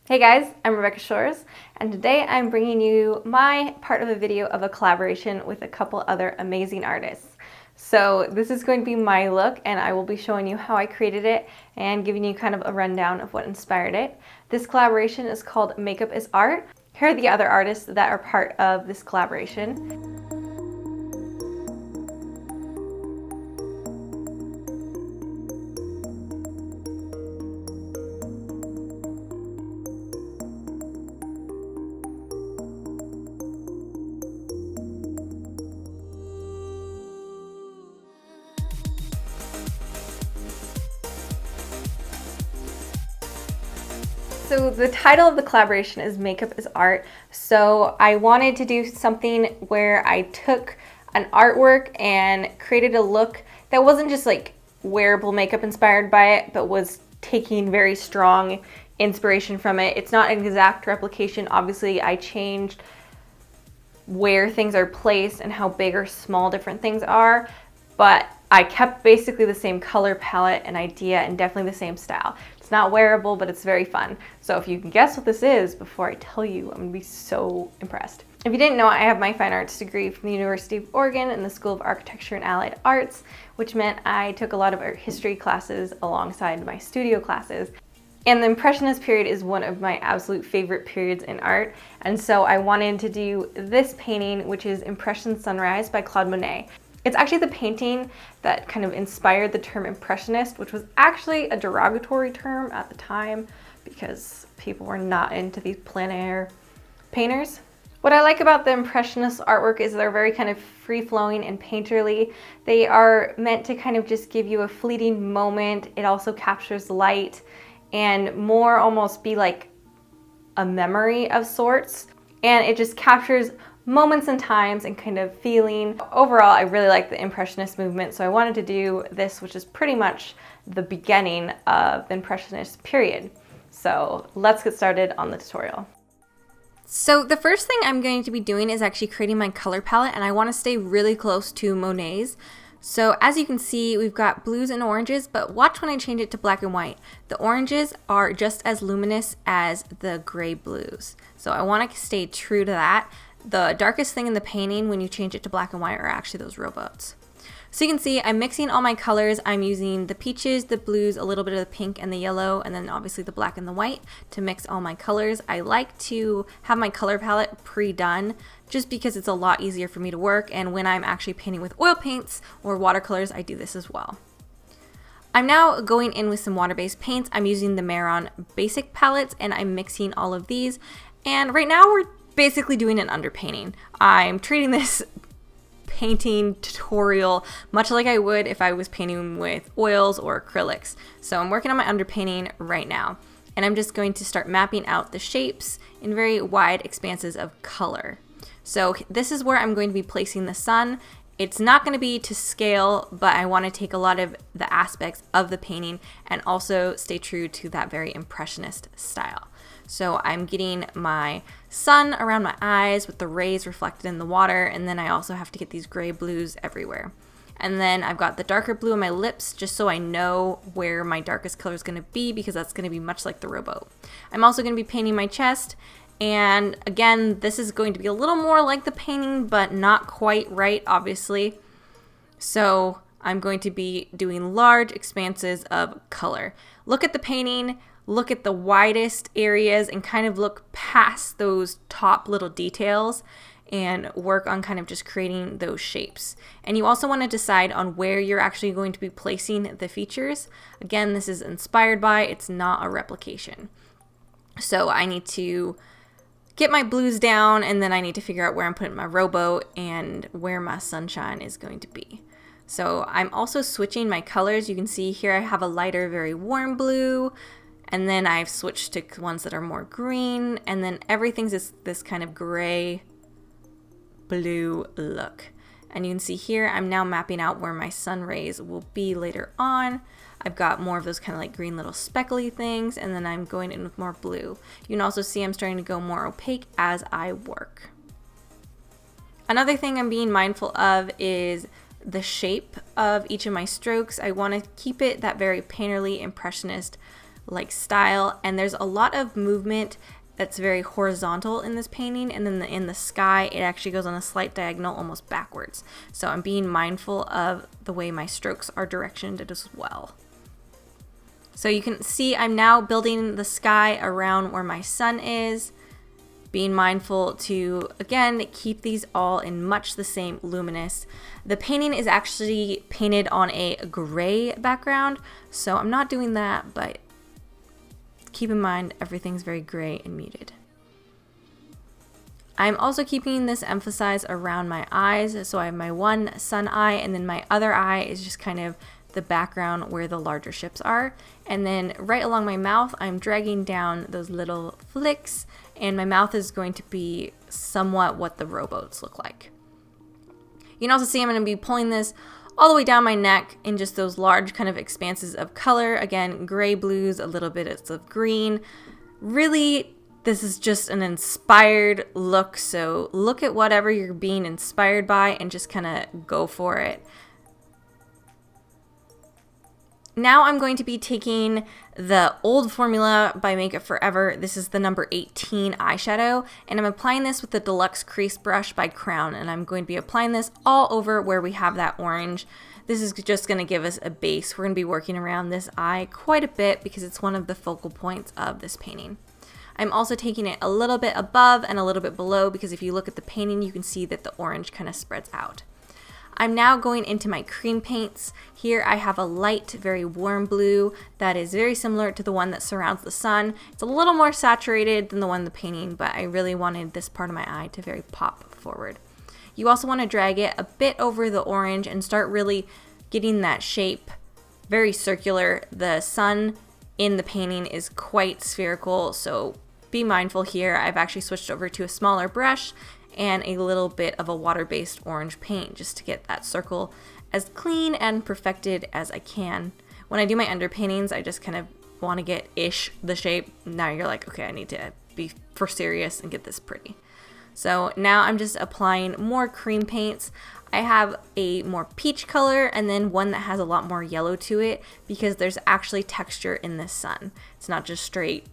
Hey guys, I'm Rebecca Shores, and today I'm bringing you my part of a video of a collaboration with a couple other amazing artists. So this is going to be my look, and I will be showing you how I created it and giving you kind of a rundown of what inspired it. This collaboration is called Makeup is Art. Here are the other artists that are part of this collaboration. So the title of the collaboration is Makeup is Art. So I wanted to do something where I took an artwork and created a look that wasn't just like wearable makeup inspired by it, but was taking very strong inspiration from it. It's not an exact replication. Obviously, I changed where things are placed and how big or small different things are, but I kept basically the same color palette and idea and definitely the same style. It's not wearable, but it's very fun. So if you can guess what this is before I tell you, I'm gonna be so impressed. If you didn't know, I have my fine arts degree from the University of Oregon in the School of Architecture and Allied Arts, which meant I took a lot of art history classes alongside my studio classes. And the Impressionist period is one of my absolute favorite periods in art. And so I wanted to do this painting, which is Impression Sunrise by Claude Monet. It's actually the painting that kind of inspired the term Impressionist, which was actually a derogatory term at the time because people were not into these plein air painters. What I like about the Impressionist artwork is they're very kind of free-flowing and painterly. They are meant to kind of just give you a fleeting moment. It also captures light and more almost be like a memory of sorts. And it just captures moments and times and kind of feeling. Overall, I really like the Impressionist movement, so I wanted to do this, which is pretty much the beginning of the Impressionist period. So let's get started on the tutorial. So the first thing I'm going to be doing is actually creating my color palette, and I want to stay really close to Monet's. So as you can see, we've got blues and oranges, but watch when I change it to black and white. The oranges are just as luminous as the gray blues. So I want to stay true to that. The darkest thing in the painting when you change it to black and white are actually those rowboats. So you can see I'm mixing all my colors. I'm using the peaches, the blues, a little bit of the pink and the yellow, and then obviously the black and the white to mix all my colors. I like to have my color palette pre-done just because it's a lot easier for me to work, and when I'm actually painting with oil paints or watercolors, I do this as well. I'm now going in with some water-based paints. I'm using the Mehron basic palettes, and I'm mixing all of these, and right now we're basically doing an underpainting. I'm treating this painting tutorial much like I would if I was painting with oils or acrylics. So I'm working on my underpainting right now, and I'm just going to start mapping out the shapes in very wide expanses of color. So this is where I'm going to be placing the sun. It's not going to be to scale, but I want to take a lot of the aspects of the painting and also stay true to that very Impressionist style. So I'm getting my sun around my eyes with the rays reflected in the water, and then I also have to get these gray blues everywhere. And then I've got the darker blue on my lips just so I know where my darkest color is going to be, because that's going to be much like the rowboat. I'm also going to be painting my chest, and again, this is going to be a little more like the painting, but not quite right, obviously. So I'm going to be doing large expanses of color. Look at the painting, look at the widest areas, and kind of look past those top little details and work on kind of just creating those shapes. And you also want to decide on where you're actually going to be placing the features. Again, this is inspired by, it's not a replication. So I need to get my blues down, and then I need to figure out where I'm putting my rowboat and where my sunshine is going to be. So I'm also switching my colors. You can see here I have a lighter, very warm blue, and then I've switched to ones that are more green, and then everything's this kind of gray blue look. And you can see here I'm now mapping out where my sun rays will be later on. I've got more of those kind of like green little speckly things, and then I'm going in with more blue. You can also see I'm starting to go more opaque as I work. Another thing I'm being mindful of is the shape of each of my strokes. I want to keep it that very painterly Impressionist like style, and there's a lot of movement that's very horizontal in this painting, and then in the sky it actually goes on a slight diagonal, almost backwards. So I'm being mindful of the way my strokes are directioned as well. So you can see I'm now building the sky around where my sun is, being mindful to, again, keep these all in much the same luminous. The painting is actually painted on a gray background, so I'm not doing that, but keep in mind everything's very gray and muted. I'm also keeping this emphasized around my eyes, so I have my one sun eye, and then my other eye is just kind of the background where the larger ships are. And then right along my mouth, I'm dragging down those little flicks, and my mouth is going to be somewhat what the rowboats look like. You can also see I'm going to be pulling this all the way down my neck in just those large kind of expanses of color. Again, gray blues, a little bit of green. Really, this is just an inspired look, so look at whatever you're being inspired by and just kind of go for it. Now I'm going to be taking the old formula by Makeup Forever. This is the number 18 eyeshadow, and I'm applying this with the Deluxe Crease Brush by Crown, and I'm going to be applying this all over where we have that orange. This is just going to give us a base. We're going to be working around this eye quite a bit because it's one of the focal points of this painting. I'm also taking it a little bit above and a little bit below because if you look at the painting, you can see that the orange kind of spreads out. I'm now going into my cream paints. Here I have a light, very warm blue that is very similar to the one that surrounds the sun. It's a little more saturated than the one in the painting, but I really wanted this part of my eye to very pop forward. You also want to drag it a bit over the orange and start really getting that shape very circular. The sun in the painting is quite spherical, so be mindful here. I've actually switched over to a smaller brush and a little bit of a water-based orange paint just to get that circle as clean and perfected as I can. When I do my underpaintings, I just kind of want to get the shape. Now you're like, okay, I need to be for serious and get this pretty. So now I'm just applying more cream paints. I have a more peach color and then one that has a lot more yellow to it because there's actually texture in this sun. It's not just straight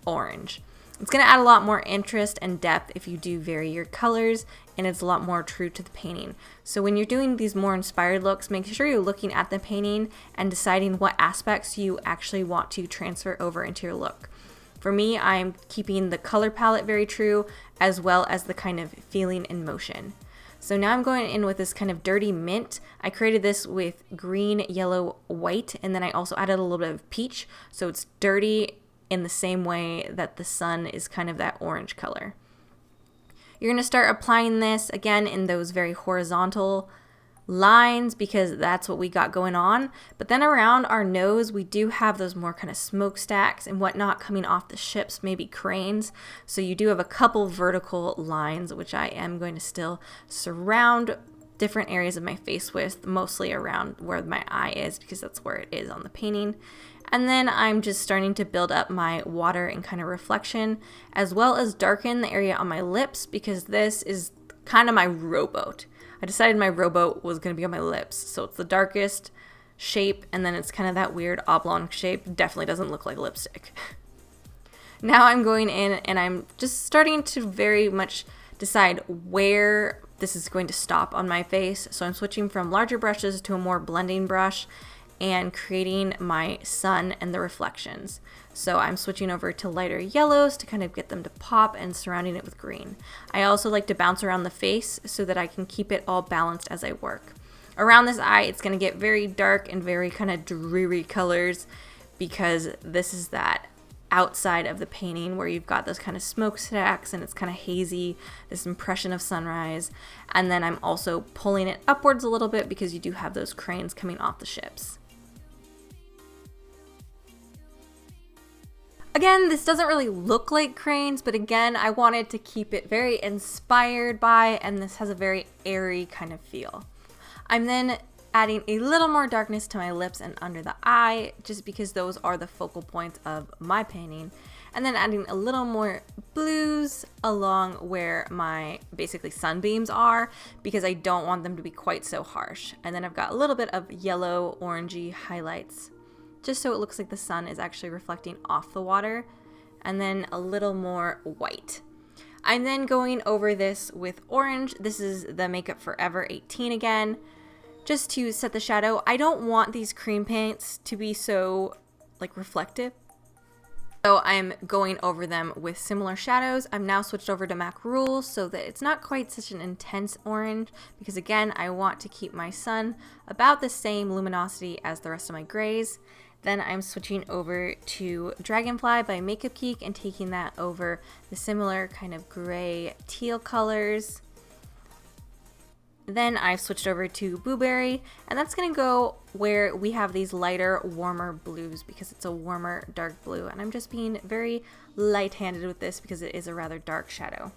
orange. It's going to add a lot more interest and depth if you do vary your colors, and it's a lot more true to the painting. So when you're doing these more inspired looks, make sure you're looking at the painting and deciding what aspects you actually want to transfer over into your look. For me, I'm keeping the color palette very true, as well as the kind of feeling and motion. So now I'm going in with this kind of dirty mint. I created this with green, yellow, white, and then I also added a little bit of peach, so it's dirty in the same way that the sun is kind of that orange color. You're going to start applying this again in those very horizontal lines because that's what we got going on. But then around our nose, we do have those more kind of smokestacks and whatnot coming off the ships, maybe cranes. So you do have a couple vertical lines, which I am going to still surround different areas of my face with, mostly around where my eye is because that's where it is on the painting. And then I'm just starting to build up my water and kind of reflection, as well as darken the area on my lips because this is kind of my rowboat. I decided my rowboat was going to be on my lips, so it's the darkest shape, and then it's kind of that weird oblong shape. Definitely doesn't look like lipstick. Now I'm going in and I'm just starting to very much decide where this is going to stop on my face. So I'm switching from larger brushes to a more blending brush and creating my sun and the reflections. So I'm switching over to lighter yellows to kind of get them to pop and surrounding it with green. I also like to bounce around the face so that I can keep it all balanced as I work. Around this eye, it's going to get very dark and very kind of dreary colors because this is that outside of the painting where you've got those kind of smokestacks and it's kind of hazy, this impression of sunrise. And then I'm also pulling it upwards a little bit because you do have those cranes coming off the ships. Again, this doesn't really look like cranes, but again, I wanted to keep it very inspired by, and this has a very airy kind of feel. I'm then adding a little more darkness to my lips and under the eye, just because those are the focal points of my painting. And then adding a little more blues along where my basically sunbeams are, because I don't want them to be quite so harsh. And then I've got a little bit of yellow, orangey highlights just so it looks like the sun is actually reflecting off the water, and then a little more white. I'm then going over this with orange. This is the Makeup Forever 18 again, just to set the shadow. I don't want these cream paints to be so like reflective, so I'm going over them with similar shadows. I'm now switched over to MAC Rules so that it's not quite such an intense orange, because again, I want to keep my sun about the same luminosity as the rest of my grays. Then I'm switching over to Dragonfly by Makeup GEEK and taking that over the similar kind of gray teal colors. Then I've switched over to Blueberry, and that's going to go where we have these lighter, warmer blues, because it's a warmer dark blue, and I'm just being very light-handed with this because it is a rather dark shadow.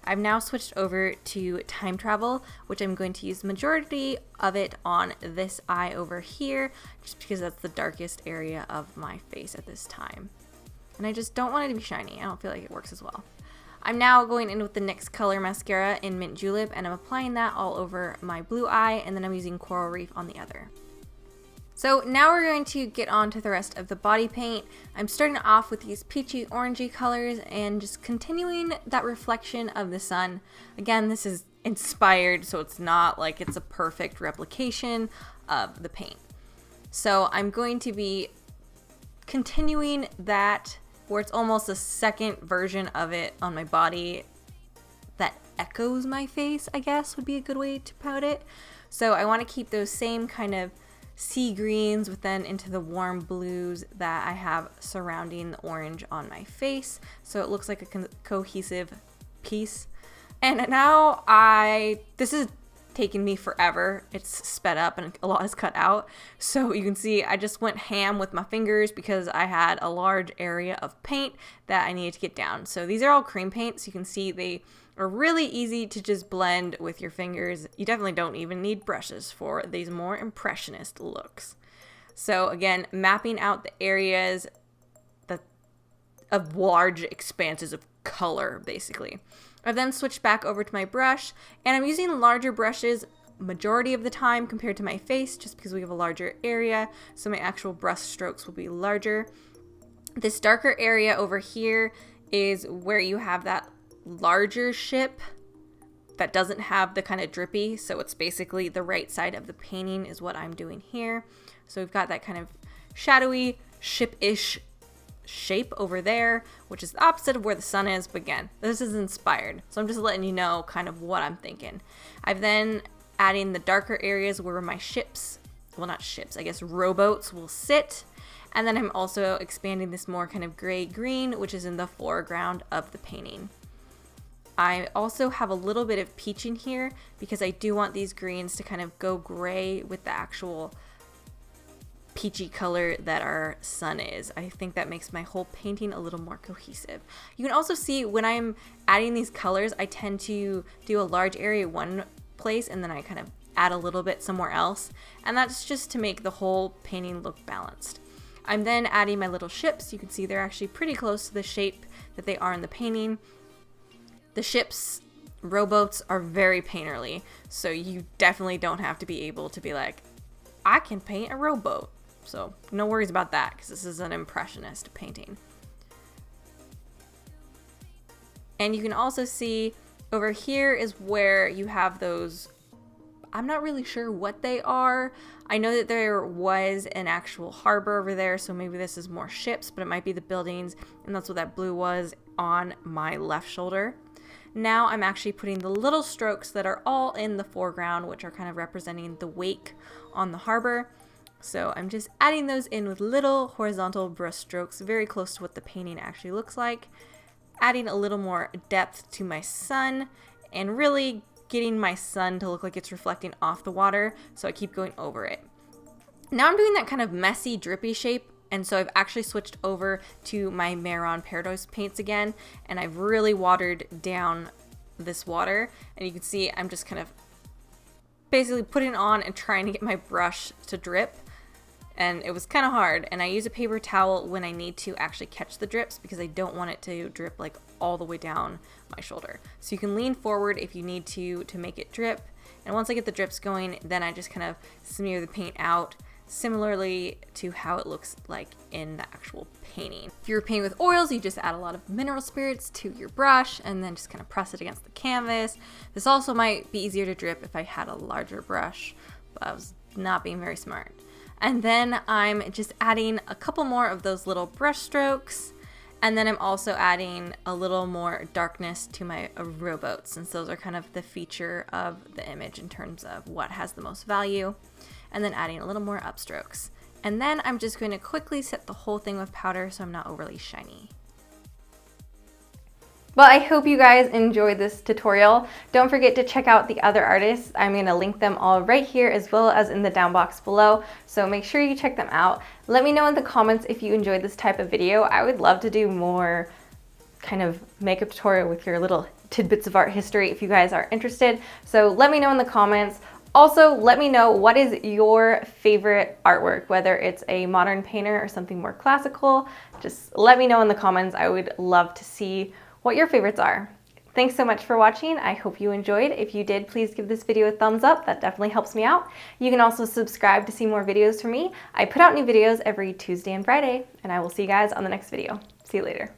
I've now switched over to Time Travel, which I'm going to use the majority of it on this eye over here, just because that's the darkest area of my face at this time. And I just don't want it to be shiny. I don't feel like it works as well. I'm now going in with the NYX Color Mascara in Mint Julep, and I'm applying that all over my blue eye, and then I'm using Coral Reef on the other. So now we're going to get on to the rest of the body paint. I'm starting off with these peachy orangey colors and just continuing that reflection of the sun. Again, this is inspired, so it's not like it's a perfect replication of the paint. So I'm going to be continuing that where it's almost a second version of it on my body that echoes my face, I guess would be a good way to put it. So I want to keep those same kind of sea greens with then into the warm blues that I have surrounding the orange on my face, so it looks like a cohesive piece. And now this is taken me forever. It's sped up and a lot is cut out. So you can see I just went ham with my fingers because I had a large area of paint that I needed to get down. So these are all cream paints. You can see they are really easy to just blend with your fingers. You definitely don't even need brushes for these more impressionist looks. So again, mapping out the areas of large expanses of color, basically. I've then switched back over to my brush, and I'm using larger brushes majority of the time compared to my face, just because we have a larger area, so my actual brush strokes will be larger. This darker area over here is where you have that larger ship that doesn't have the kind of drippy, so it's basically the right side of the painting is what I'm doing here. So we've got that kind of shadowy, ship-ish shape over there, which is the opposite of where the sun is, but again, this is inspired, so I'm just letting you know kind of what I'm thinking. I've then adding the darker areas where my ships, well not ships, I guess rowboats will sit, and then I'm also expanding this more kind of gray-green, which is in the foreground of the painting. I also have a little bit of peach in here because I do want these greens to kind of go gray with the actual peachy color that our sun is. I think that makes my whole painting a little more cohesive. You can also see when I'm adding these colors, I tend to do a large area one place and then I kind of add a little bit somewhere else, and that's just to make the whole painting look balanced. I'm then adding my little ships. You can see they're actually pretty close to the shape that they are in the painting. The ships, rowboats, are very painterly, so you definitely don't have to be able to be like, I can paint a rowboat. So no worries about that because this is an impressionist painting. And you can also see over here is where you have those, I'm not really sure what they are. I know that there was an actual harbor over there, so maybe this is more ships, but it might be the buildings, and that's what that blue was on my left shoulder. Now I'm actually putting the little strokes that are all in the foreground, which are kind of representing the wake on the harbor. So I'm just adding those in with little horizontal brush strokes, very close to what the painting actually looks like, adding a little more depth to my sun, and really getting my sun to look like it's reflecting off the water, so I keep going over it. Now I'm doing that kind of messy, drippy shape, and so I've actually switched over to my Mehron Paradise paints again, and I've really watered down this water, and you can see I'm just kind of basically putting it on and trying to get my brush to drip. And it was kind of hard, and I use a paper towel when I need to actually catch the drips because I don't want it to drip like all the way down my shoulder. So you can lean forward if you need to make it drip. And once I get the drips going, then I just kind of smear the paint out similarly to how it looks like in the actual painting. If you're painting with oils, you just add a lot of mineral spirits to your brush and then just kind of press it against the canvas. This also might be easier to drip if I had a larger brush, but I was not being very smart. And then I'm just adding a couple more of those little brush strokes. And then I'm also adding a little more darkness to my rowboat, since those are kind of the feature of the image in terms of what has the most value. And then adding a little more upstrokes. And then I'm just going to quickly set the whole thing with powder so I'm not overly shiny. Well, I hope you guys enjoyed this tutorial. Don't forget to check out the other artists. I'm going to link them all right here as well as in the down box below. So make sure you check them out. Let me know in the comments if you enjoyed this type of video. I would love to do more kind of makeup tutorial with your little tidbits of art history if you guys are interested. So let me know in the comments. Also, let me know what is your favorite artwork, whether it's a modern painter or something more classical. Just let me know in the comments. I would love to see what your favorites are. Thanks so much for watching. I hope you enjoyed. If you did, please give this video a thumbs up. That definitely helps me out. You can also subscribe to see more videos from me. I put out new videos every Tuesday and Friday, and I will see you guys on the next video. See you later.